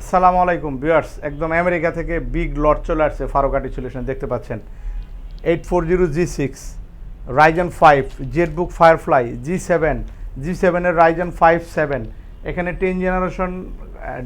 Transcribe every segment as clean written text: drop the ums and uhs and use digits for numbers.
আসসালামু আলাইকুম ভিউয়ার্স, একদম আমেরিকা থেকে বিগ লট চলে আসছে ফারুকাটি সলিউশন। দেখতে পাচ্ছেন 840G6 রাইজেন 5 জেটবুক ফায়ারফ্লাই জি7 এর রাইজেন 5 7। এখানে 10 জেনারেশন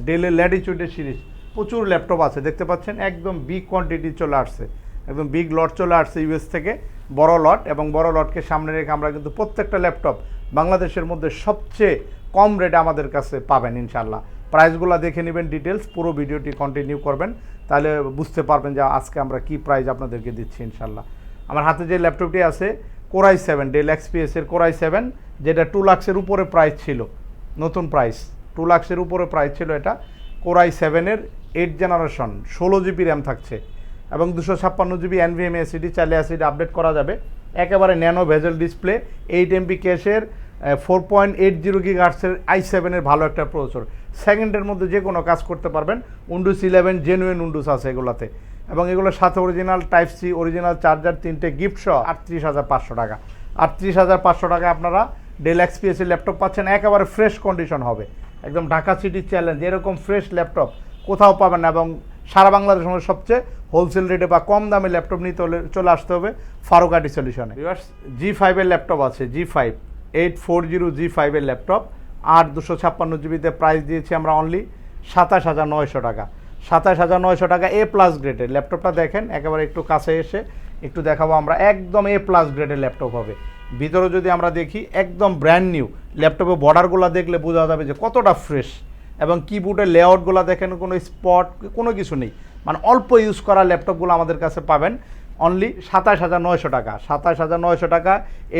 ডেলে ল্যাটিটিউডের সিরিজ প্রচুর ল্যাপটপ আছে। দেখতে পাচ্ছেন একদম বিগ কোয়ান্টিটি চলে আসছে, একদম বিগ লট চলে আসছে ইউএস থেকে, বড় লট। এবং বড় লটকে সামনে রেখে আমরা কিন্তু প্রত্যেকটা ল্যাপটপ বাংলাদেশের মধ্যে সবচেয়ে কম রেটে আমাদের কাছে পাবেন ইনশাল্লাহ। প্রাইসগুলো দেখে নেবেন ডিটেলস, পুরো ভিডিওটি কন্টিনিউ করবেন, তাহলে বুঝতে পারবেন যে আজকে আমরা কি প্রাইস আপনাদেরকে দিচ্ছি ইনশাল্লাহ। আমার হাতে যে ল্যাপটপটি আছে কোরাই 7 ডেল এক্সপিএসের কোরাই 7, যেটা 2 লাখের উপরে প্রাইস ছিল, নতুন প্রাইস 2 লাখের উপরে প্রাইস ছিল। এটা কোরাই 7-এর 8 জেনারেশন 16GB র্যাম থাকছে এবং 256GB NVMe SSD, চাইলে SSD আপডেট করা যাবে। একেবারে ন্যানো ভেজেল ডিসপ্লে, 8MB ক্যাশের, 4.80 GHz i7-এর ভালো একটা প্রসেসর। সেকেন্ডের মধ্যে যে কোনো কাজ করতে পারবেন। উইন্ডোজ 11 জেনুইন উইন্ডোজ আছে এগুলোতে, এবং এগুলোর সাথে original type C original charger, 3টে গিফট সহ 38,500 টাকা। 38,500 টাকায় আপনারা ডেল এক্সপিএসের ল্যাপটপ পাচ্ছেন, একেবারে ফ্রেশ কন্ডিশন হবে, একদম ঢাকা সিটি চ্যালেঞ্জ। এরকম ফ্রেশ ল্যাপটপ কোথাও পাবেন না, এবং সারা বাংলাদেশের মধ্যে সবচেয়ে হোলসেল রেটে বা কম দামে ল্যাপটপ নিতে হলে চলে আসতে হবে ফারুকাটি সলিউশনে। G5-এর ল্যাপটপ আছে, G5 840G5-এর ল্যাপটপ, 256GB প্রাইস দিয়েছি আমরা অনলি 27,900 টাকা। 27,900 টাকা A+ গ্রেডের ল্যাপটপটা দেখেন, একেবারে একটু কাছে এসে একটু দেখাবো আমরা, একদম A+ গ্রেডের ল্যাপটপ হবে। ভিতরে যদি আমরা দেখি একদম ব্র্যান্ড নিউ, ল্যাপটপে বর্ডারগুলো দেখলে বোঝা যাবে যে কতটা ফ্রেশ, এবং কিবোর্ডের লেআউটগুলো দেখেন, কোনো স্পট কোনো কিছু নেই, মানে অল্প ইউজ করা ল্যাপটপগুলো আমাদের কাছে পাবেন অনলি 27,900 টাকা। 27,900 টাকা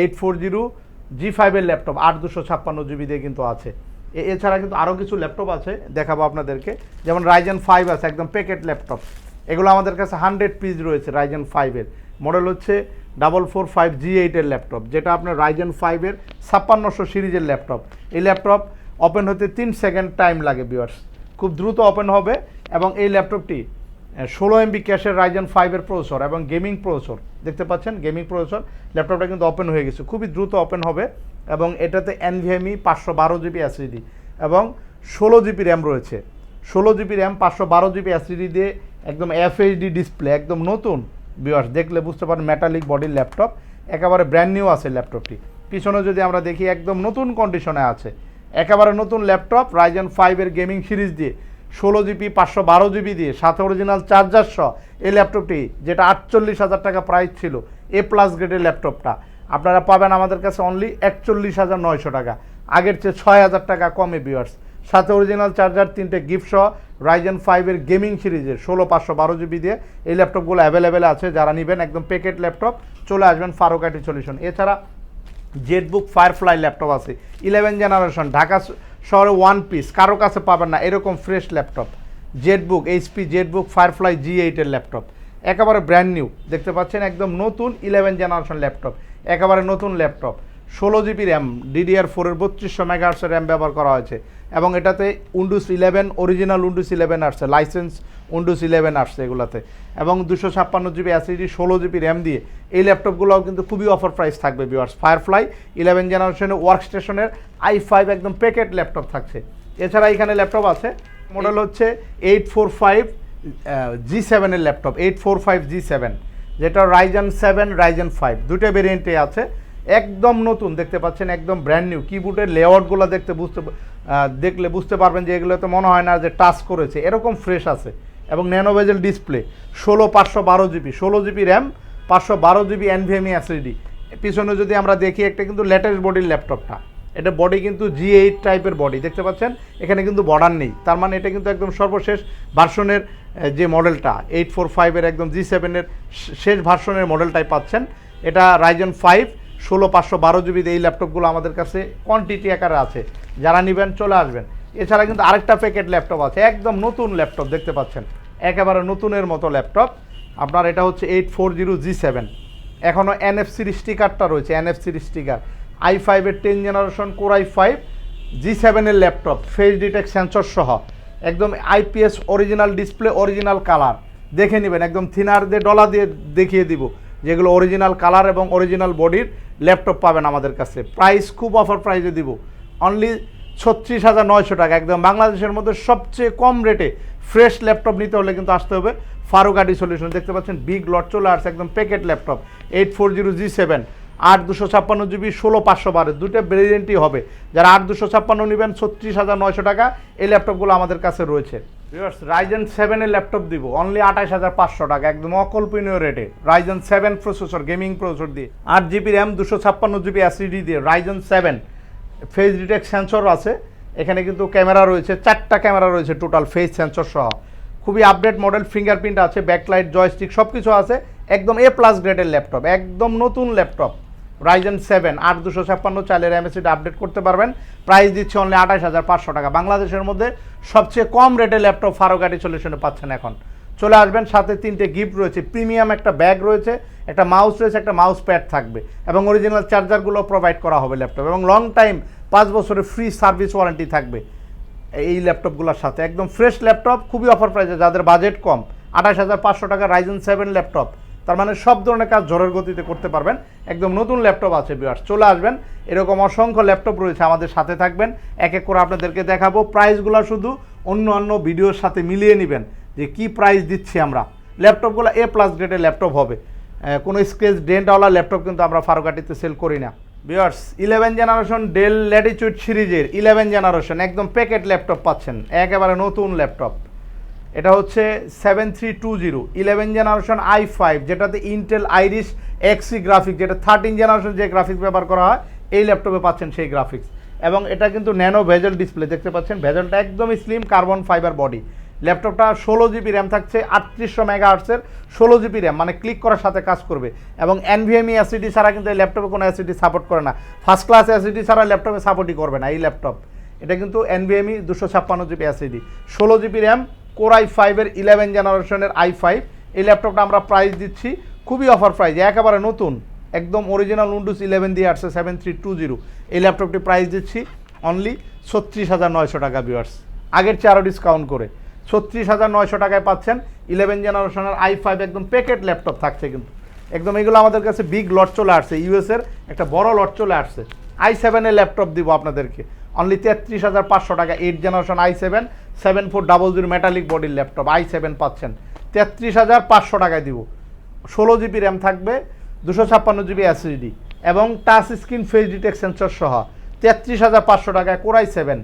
840G5-এর ল্যাপটপ 256GB দিয়ে কিন্তু আছে। এছাড়া কিন্তু আরও কিছু ল্যাপটপ আছে, দেখাবো আপনাদেরকে, যেমন রাইজেন 5 আছে, একদম প্যাকেট ল্যাপটপ। এগুলো আমাদের কাছে 100 পিস রয়েছে। রাইজেন 5-এর মডেল হচ্ছে 445G8-এর ল্যাপটপ, যেটা আপনার রাইজেন 5-এর 5600 সিরিজের ল্যাপটপ। এই ল্যাপটপ ওপেন হতে 3 সেকেন্ড টাইম লাগে ভিউয়ার্স, খুব দ্রুত ওপেন হবে। এবং এই ল্যাপটপটি 16MB ক্যাশের রাইজেন 5-এর প্রসেসর এবং গেমিং প্রসেসর, দেখতে পাচ্ছেন গেমিং প্রসেসর। ল্যাপটপটা কিন্তু ওপেন হয়ে গেছে, খুবই দ্রুত ওপেন হবে। এবং এটাতে NVMe 512GB SSD এবং 16GB র্যাম রয়েছে। 16GB র্যাম 512GB SSD দিয়ে একদম FHD ডিসপ্লে, একদম নতুন ভিউয়ার্স, দেখলে বুঝতে পারেন মেটালিক বডির ল্যাপটপ, একেবারে ব্র্যান্ড নিউ আছে ল্যাপটপটি। পিছনে যদি আমরা দেখি একদম নতুন কন্ডিশনে আছে, একেবারে নতুন ল্যাপটপ রাইজেন 5-এর গেমিং সিরিজ দিয়ে 16GB 512GB দিয়ে সাথে অরিজিনাল চার্জার সহ এই ল্যাপটপটি, যেটা 48,000 টাকা প্রাইস ছিল, A+ গ্রেডের ল্যাপটপটা আপনারা পাবেন আমাদের কাছে অনলি 41,900 টাকা, আগের চেয়ে 6,000 টাকা কমে ভিউয়ার্স। সাথে অরিজিনাল চার্জার, 3টে গিফট সহ রাইজেন 5-এর গেমিং সিরিজের 16/512GB দিয়ে এই ল্যাপটপগুলো অ্যাভেলেবেল আছে। যারা নেবেন একদম প্যাকেট ল্যাপটপ, চলে আসবেন ফারুকাটি সলিউশন। এছাড়া জেটবুক ফায়ারফ্লাই ল্যাপটপ আছে 11 জেনারেশন, ঢাকা শহরে 1 পিস, কারো কাছে পাবেন না এরকম fresh laptop. Jetbook HP Jetbook Firefly G8-এর ল্যাপটপ, একেবারে ব্র্যান্ড নিউ, দেখতে পাচ্ছেন একদম নতুন 11 জেনারেশন ল্যাপটপ, একেবারে নতুন ল্যাপটপ। 16GB র্যাম, DDR4-এর 3200 MHz র্যাম ব্যবহার করা হয়েছে, এবং এটাতে উইন্ডোজ 11 অরিজিনাল উইন্ডোজ 11 আসছে, লাইসেন্স উইন্ডোজ 11 আসছে এগুলাতে, এবং 256GB SSD 16GB র্যাম দিয়ে এই ল্যাপটপগুলোও কিন্তু খুবই অফার প্রাইস থাকবে ভিউয়ার্স। ফায়ারফ্লাই 11 জেনারেশনের ওয়ার্কস্টেশনের i5 একদম প্যাকেট ল্যাপটপ থাকছে। এছাড়া এখানে ল্যাপটপ আছে, মডেল হচ্ছে 845G7-এর ল্যাপটপ, 845G7, যেটা রাইজেন 7 রাইজেন 5 দুটো ভেরিয়েন্টে আছে, একদম নতুন, দেখতে পাচ্ছেন একদম ব্র্যান্ড নিউ। কিবোর্ডের লেআউটগুলো দেখলে বুঝতে পারবেন যে এগুলোতে মনে হয় না যে টাচ করেছে, এরকম ফ্রেশ আছে। এবং nano bezel display, 16/512GB, 16GB RAM, 512GB NVMe SSD। পিছনে যদি আমরা দেখি, একটা কিন্তু লেটেস্ট বডির ল্যাপটপটা, এটা বডি কিন্তু G8 টাইপের বডি, দেখতে পাচ্ছেন এখানে কিন্তু বর্ডার নেই, তার মানে এটা কিন্তু একদম সর্বশেষ ভার্সনের যে মডেলটা 845-এর একদম G7-এর শেষ ভার্সনের মডেলটাই পাচ্ছেন। এটা রাইজেন 5 16/512GB এই ল্যাপটপগুলো আমাদের কাছে কোয়ান্টিটি আকারে আছে, যারা নেবেন চলে আসবেন। এছাড়া কিন্তু আরেকটা প্যাকেট ল্যাপটপ আছে, একদম নতুন ল্যাপটপ, দেখতে পাচ্ছেন একেবারে নতুনের মতো ল্যাপটপ আপনার। এটা হচ্ছে 840G7, এখনও NFC-র স্টিকারটা রয়েছে, NFC-র স্টিকার। i5-এর 10 জেনারেশন কোরাই 5 G7-এর ল্যাপটপ, ফেস ডিটেক্ট সেন্সর সহ, একদম IPS original display, original colour, দেখে নেবেন, একদম থিনার দিয়ে ডলা দিয়ে দেখিয়ে দিব যেগুলো অরিজিনাল কালার এবং অরিজিনাল বডির ল্যাপটপ পাবেন আমাদের কাছে। প্রাইস খুব অফার প্রাইসে দিব, অনলি 36,900 টাকা, একদম বাংলাদেশের মধ্যে সবচেয়ে কম রেটে ফ্রেশ ল্যাপটপ নিতে হলে কিন্তু আসতে হবে ফারুক আইটি সলিউশন। দেখতে পাচ্ছেন বিগ লট চলে আসছে, একদম প্যাকেট ল্যাপটপ 840G7, 8 256 GB 16 512, দুটো ভেরিয়েন্টই হবে। যারা 8 256 নেবেন 36,900 টাকা, এই ল্যাপটপগুলো আমাদের কাছে রয়েছে। রাইজেন 7 এর ল্যাপটপ দিব অনলি 28,500 টাকা, একদম অকল্পনীয় রেটে। রাইজেন 7 প্রসেসর, গেমিং প্রসেসর দিয়ে, 8 GB র্যাম 256 GB SSD দিয়ে, রাইজেন 7 ফেস ডিটেক্ট সেন্সর আছে এখানে, কিন্তু ক্যামেরা রয়েছে, 4টা ক্যামেরা রয়েছে টোটাল ফেস সেন্সর সহ। খুবই আপডেট মডেল, ফিঙ্গারপ্রিন্ট আছে, ব্যাকলাইট, জয়স্টিক সব কিছু আছে, একদম A+ গ্রেডের ল্যাপটপ, একদম নতুন ল্যাপটপ। রাইজেন 7 8 256 চাইলে র্যাম এসিডি আপডেট করতে পারবেন। প্রাইস দিচ্ছে অনলি 28,500 টাকা। বাংলাদেশের মধ্যে সবচেয়ে কম রেটে ল্যাপটপ ফারুক আইটি সলিউশনে পাচ্ছেন এখন। চলে আসবেন, সাথে 3টে গিফট রয়েছে, প্রিমিয়াম একটা ব্যাগ রয়েছে, একটা মাউস রয়েছে, একটা মাউস প্যাড থাকবে, এবং অরিজিনাল চার্জারগুলো প্রোভাইড করা হবে ল্যাপটপ, এবং লং টাইম 5 বছরের ফ্রি সার্ভিস ওয়ারেন্টি থাকবে এই ল্যাপটপগুলোর সাথে। একদম ফ্রেশ ল্যাপটপ, খুবই অফার প্রাইসে, যাদের বাজেট কম। 28,500 টাকা রাইজেন 7 ল্যাপটপ, তার মানে সব ধরনের কাজ ঝড়ের গতিতে করতে পারবেন, একদম নতুন ল্যাপটপ আছে ভিউয়ার্স। চলে আসবেন, এরকম অসংখ্য ল্যাপটপ রয়েছে, আমাদের সাথে থাকবেন, এক এক করে আপনাদেরকে দেখাবো। প্রাইসগুলো শুধু অন্য ভিডিওর সাথে মিলিয়ে নেবেন যে কি প্রাইস দিচ্ছি আমরা। ল্যাপটপগুলো A+ গ্রেডের ল্যাপটপ হবে, কোনো স্ক্র্যাচ ডেন্টওয়ালা ল্যাপটপ কিন্তু আমরা ফারুক আইটিতে সেল করি না ভিউয়ার্স। 11 জেনারেশন ডেল ল্যাটিটিউড সিরিজের 11 জেনারেশন একদম প্যাকেট ল্যাপটপ পাচ্ছেন, একেবারে নতুন ল্যাপটপ। এটা হচ্ছে 7320 11 জেনারেশন i5, যেটাতে ইন্টেল আইরিশ এক্সি গ্রাফিক্স, যেটা 13 জেনারেশন যে গ্রাফিক্স ব্যবহার করা হয় এই ল্যাপটপে পাচ্ছেন সেই গ্রাফিক্স। এবং এটা কিন্তু ন্যানো ভেজেল ডিসপ্লে, দেখতে পাচ্ছেন ভেজেলটা একদম স্লিম, কার্বন ফাইবার বডি। ল্যাপটপটা 16 GB র্যাম থাকছে, 3800 মেগাহার্টসের 16 GB র্যাম, মানে ক্লিক করার সাথে কাজ করবে। এবং NVMe SSD ছাড়া কিন্তু এই ল্যাপটপে কোনো SSD সাপোর্ট করে না, ফার্স্ট ক্লাস SSD ছাড়া ল্যাপটপে সাপোর্টই করবে না এই ল্যাপটপ। এটা কিন্তু NVMe 256 GB SSD, 16 GB RAM, core i5 এর 11 জেনারেশনের i5। এই ল্যাপটপটা আমরা প্রাইস দিচ্ছি খুবই অফার প্রাইস, একেবারে নতুন, একদম অরিজিনাল উইন্ডোজ 11 দিয়ে আসছে 7320। এই ল্যাপটপটি প্রাইস দিচ্ছি অনলি 36,900 টাকা ভিউয়ার্স, আগের চেয়ে আরও ডিসকাউন্ট করে 36,900 টাকায় পাচ্ছেন 11 জেনারেশনের i5, একদম প্যাকেট ল্যাপটপ থাকছে কিন্তু একদম। এগুলো আমাদের কাছে বিগ লট চলে আসছে, ইউএসের একটা বড় লট চলে আসছে। i7 এর ল্যাপটপ দিব আপনাদেরকে অনলি 33,500 টাকা, 8 জেনারেশন i7 7400 মেটালিক বডির ল্যাপটপ i7 পাচ্ছেন 33,500 টাকায় দিব। 16 GB র্যাম থাকবে, 256 GB SSD, এবং touch screen face detect sensor সহ 33,500 টাকায় কোর i7,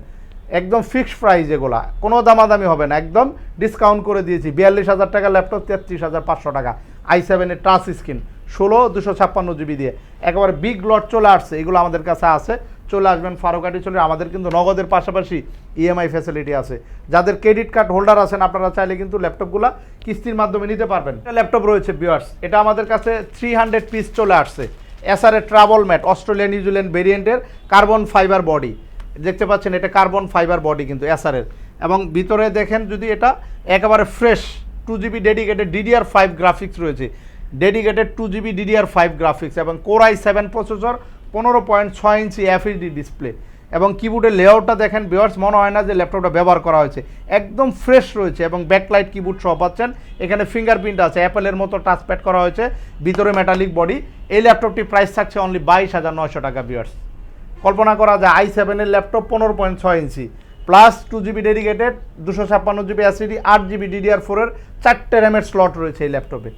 একদম ফিক্সড প্রাইস, এগুলা কোনো দামাদামি হবে না, একদম ডিসকাউন্ট করে দিয়েছি। 42,000 টাকা ল্যাপটপ 33,500 টাকা, i7 এর টাচ স্ক্রিন 16 256 GB দিয়ে, একেবারে বিগ লট চলে আসছে। এগুলো আমাদের কাছে আছে, চলে আসবেন ফারুক আইটি চলে। আমাদের কিন্তু নগদের পাশাপাশি EMI ফ্যাসিলিটি আছে। যাদের ক্রেডিট কার্ড হোল্ডার আছেন আপনারা চাইলে কিন্তু ল্যাপটপগুলো কিস্তির মাধ্যমে নিতে পারবেন। ল্যাপটপ রয়েছে ভিউয়ার্স, এটা আমাদের কাছে 300 পিস চলে আসছে। এসআর এর ট্রাভেল ম্যাট, অস্ট্রেলিয়ান নিউজিল্যান্ড ভেরিয়েন্টের, কার্বন ফাইবার বডি, দেখতে পাচ্ছেন এটা কার্বন ফাইবার বডি কিন্তু এসআর এর। এবং ভিতরে দেখেন যদি, এটা একেবারে fresh 2 GB dedicated DDR5 graphics রয়েছে, ডেডিকেটেড 2 GB DDR5 গ্রাফিক্স, এবং core i7 processor, 15.6 inch FHD display, এবং কিবোর্ডের লেআউটটা দেখেন ভিউয়ার্স, মনে হয় না যে ল্যাপটপটা ব্যবহার করা হয়েছে, একদম ফ্রেশ রয়েছে। এবং ব্যাকলাইট কিবোর্ড সহ পাচ্ছেন, এখানে ফিঙ্গারপ্রিন্ট আছে, অ্যাপেলের মতো টাচপ্যাড করা হয়েছে, ভিতরে মেটালিক বডি। এই ল্যাপটপটি প্রাইস থাকছে অনলি 22,900 টাকা ভিউয়ার্স। কল্পনা করা যায় i7 এর ল্যাপটপ 15.6 ইঞ্চি plus 2 GB dedicated, 256 GB SSD, 8 GB DDR4 এর 4টে র্যামের স্লট রয়েছে এই ল্যাপটপে,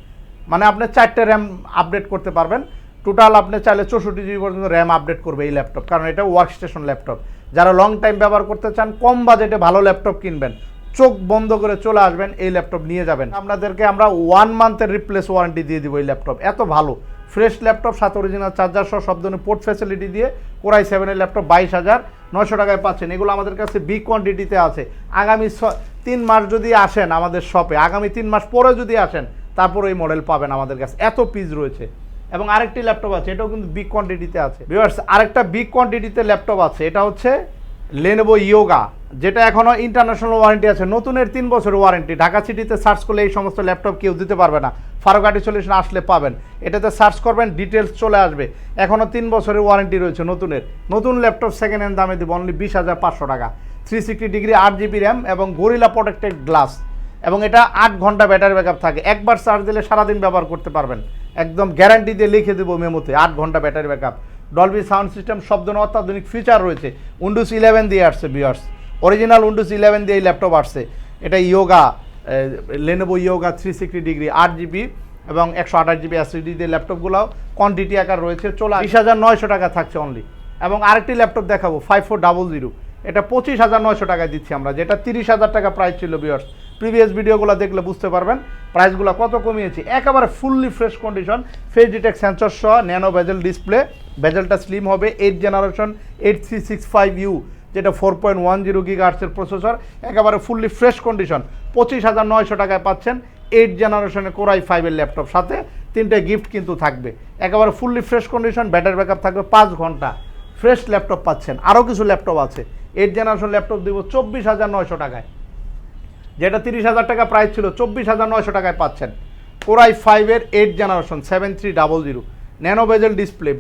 মানে আপনি 4টে র্যাম আপডেট করতে পারবেন। টোটাল আপনি চাইলে 64 GB পর্যন্ত র্যাম আপডেট করবে এই ল্যাপটপ, কারণ এটা ওয়ার্কস্টেশন ল্যাপটপ। যারা লং টাইম ব্যবহার করতে চান, কম বাজেটে ভালো ল্যাপটপ কিনবেন, চোখ বন্ধ করে চলে আসবেন, এই ল্যাপটপ নিয়ে যাবেন। আপনাদেরকে আমরা 1 মান্থের রিপ্লেস ওয়ারেন্টি দিয়ে দিব এই ল্যাপটপ, এত ভালো ফ্রেশ ল্যাপটপ, সাথে অরিজিনাল চার্জার সহ সব ধরনের পোর্ট ফ্যাসিলিটি দিয়ে কোর i7 এর ল্যাপটপ 22,900 টাকায় পাচ্ছেন। এগুলো আমাদের কাছে বিগ কোয়ান্টিটিতে আছে। আগামী 3 মাস যদি আসেন আমাদের শপে, আগামী 3 মাস পরে যদি আসেন, তারপর এই মডেল পাবেন আমাদের কাছে, এত পিস রয়েছে। এবং আরেকটি ল্যাপটপ আছে, এটাও কিন্তু বিগ কোয়ান্টিটিতে আছে ভিউয়ার্স। আরেকটা বিগ কোয়ান্টিটিতে ল্যাপটপ আছে, এটা হচ্ছে Lenovo Yoga, যেটা এখনও ইন্টারন্যাশনাল ওয়ারেন্টি আছে, নতুনের 3 বছরের ওয়ারেন্টি। ঢাকা সিটিতে সার্চ করলে এই সমস্ত ল্যাপটপ কেউ দিতে পারবে না, ফারুক আইটি সলিউশন আসলে পাবেন। এটাতে সার্চ করবেন, ডিটেলস চলে আসবে। এখনও 3 বছরের ওয়ারেন্টি রয়েছে নতুনের। নতুন ল্যাপটপ সেকেন্ড হ্যান্ড দামে দেবো অনলি 20,500 টাকা, 360 ডিগ্রি 8 GB র্যাম এবং গরিলা প্রোটেক্টেড গ্লাস, এবং এটা 8 ঘন্টা ব্যাটারি ব্যাকআপ থাকে। একবার চার্জ দিলে সারাদিন ব্যবহার করতে পারবেন, একদম গ্যারান্টি দিয়ে লিখে দেবো মেমোতে, 8 ঘন্টা battery backup. Dolby sound system, শব্দ অত্যাধুনিক ফিচার রয়েছে। উইন্ডোজ 11 দিয়ে আসছে ভিউয়ার্স, অরিজিনাল উইন্ডোজ 11 দিয়ে এই ল্যাপটপ আসছে। এটা yoga, Lenovo yoga 360 degree 8GB এবং 128GB এসএসডি দিয়ে ল্যাপটপগুলোও কোয়ান্টিটি আকার রয়েছে। 20,900 টাকা থাকছে অনলি। এবং আরেকটি ল্যাপটপ দেখাবো 5400, এটা 25,900 টাকায় দিচ্ছি আমরা, যেটা 30,000 টাকা প্রাইস ছিল ভিউয়ার্স। প্রিভিয়াস ভিডিওগুলো দেখলে বুঝতে পারবেন প্রাইসগুলো কত কমিয়েছি। একেবারে fully fresh condition, face detect sensor সহ, ন্যানো বেজেল ডিসপ্লে, বেজেলটা স্লিম হবে, 8th জেনারেশন 8365U, যেটা 4.10 GHz প্রসেসর, একেবারে ফুললি ফ্রেশ কন্ডিশন। 25,900 টাকায় পাচ্ছেন 8th জেনারেশনের কোর i5 এর ল্যাপটপ, সাথে 3টে গিফট কিন্তু থাকবে। একেবারে fully fresh condition, battery backup থাকবে 5 ঘন্টা, ফ্রেশ ল্যাপটপ পাচ্ছেন। আরও কিছু ল্যাপটপ আছে, 8th জেনারেশন ল্যাপটপ দিব 24,900 টাকায়, যেটা 30,000 টাকা প্রাইস ছিল, 24,900 টাকায় পাচ্ছেন। কোর i5 এর 8th জেনারেশন 7300, ন্যানো বেজেল ডিসপ্লে,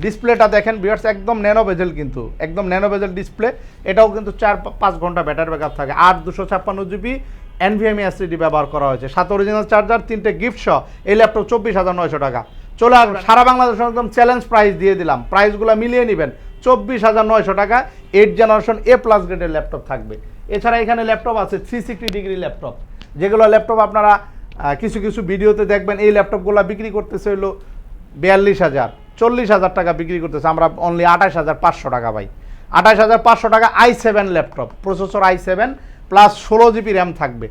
ডিসপ্লেটা দেখেন ভিউয়ার্স, একদম ন্যানো বেজেল, কিন্তু একদম ন্যানো বেজেল ডিসপ্লে। এটাও কিন্তু 4-5 ঘন্টা ব্যাটারি ব্যাকআপ থাকে। 256GB NVMe এসএসডি ব্যবহার করা হয়েছে, সাথে অরিজিনাল চার্জার, 3টে গিফট সহ এই ল্যাপটপ 24,900 টাকা। চলে আসবেন, সারা বাংলাদেশ একদম চ্যালেঞ্জ প্রাইস দিয়ে দিলাম, প্রাইসগুলো মিলিয়ে নেবেন। 24,900 টাকা 8th জেনারেশন A+ গ্রেডের ল্যাপটপ থাকবে। এছাড়া এখানে ল্যাপটপ আছে 360 ডিগ্রি ল্যাপটপ, যেগুলো ল্যাপটপ আপনারা কিছু কিছু ভিডিওতে দেখবেন। এই ল্যাপটপগুলো বিক্রি করতেছে হলো 42,000, 40,000 টাকা বিক্রি করতেছে, আমরা অনলি 28,500 টাকা পাই। 28,500 টাকা i7 laptop, processor i7 plus 16GB RAM থাকবে,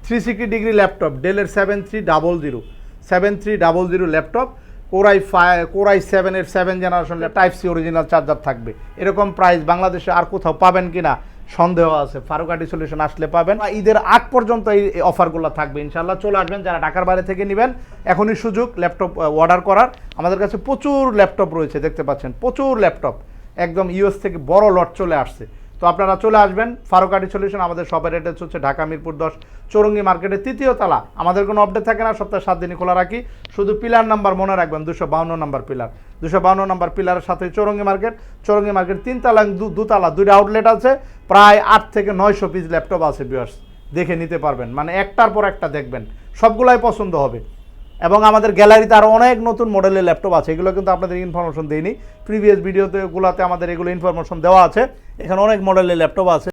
360 ডিগ্রি ল্যাপটপ, ডেলের 7300 ল্যাপটপ, কোর i7 এর 7th generation type C original charger থাকবে। এরকম প্রাইস বাংলাদেশে আর কোথাও পাবেন কিনা সন্দেহ আছে, ফারুকাটি সলিউশন আসলে পাবেন। ঈদের আগ পর্যন্ত এই অফারগুলো থাকবে ইনশাল্লাহ। চলে আসবেন, যারা ঢাকার বাইরে থেকে নেবেন এখনই সুযোগ ল্যাপটপ অর্ডার করার। আমাদের কাছে প্রচুর ল্যাপটপ রয়েছে, দেখতে পাচ্ছেন প্রচুর ল্যাপটপ, একদম ইউএস থেকে বড় লট চলে আসছে। তো আপনারা চলে আসবেন ফারুকাটি সলিউশন। আমাদের শপের অ্যাড্রেস হচ্ছে ঢাকা মিরপুর 10 চৌরঙ্গি মার্কেটের 3য় তলা। আমাদের কোনো আপডেট থাকে না, সপ্তাহে 7 দিনই খোলা রাখি। শুধু পিলার নাম্বার মনে রাখবেন, 252 নম্বর পিলার, 252 নম্বর পিলারের সাথে চৌরঙ্গি মার্কেট। চৌরঙ্গি মার্কেট 3 তলা, 2 তলা, 2টা আউটলেট আছে, প্রায় 8 থেকে 900 পিস ল্যাপটপ আছে ভিউয়ার্স, দেখে নিতে পারবেন, মানে একটার পর একটা দেখবেন, সবগুলাই পছন্দ হবে। এবং আমাদের গ্যালারিতে আরও অনেক নতুন মডেলের ল্যাপটপ আছে, এগুলো কিন্তু আপনাদের ইনফরমেশন দিইনি, প্রিভিয়াস ভিডিওতে গুলাতে আমাদের এগুলো ইনফরমেশন দেওয়া আছে। এখানে অনেক মডেলের ল্যাপটপ আছে।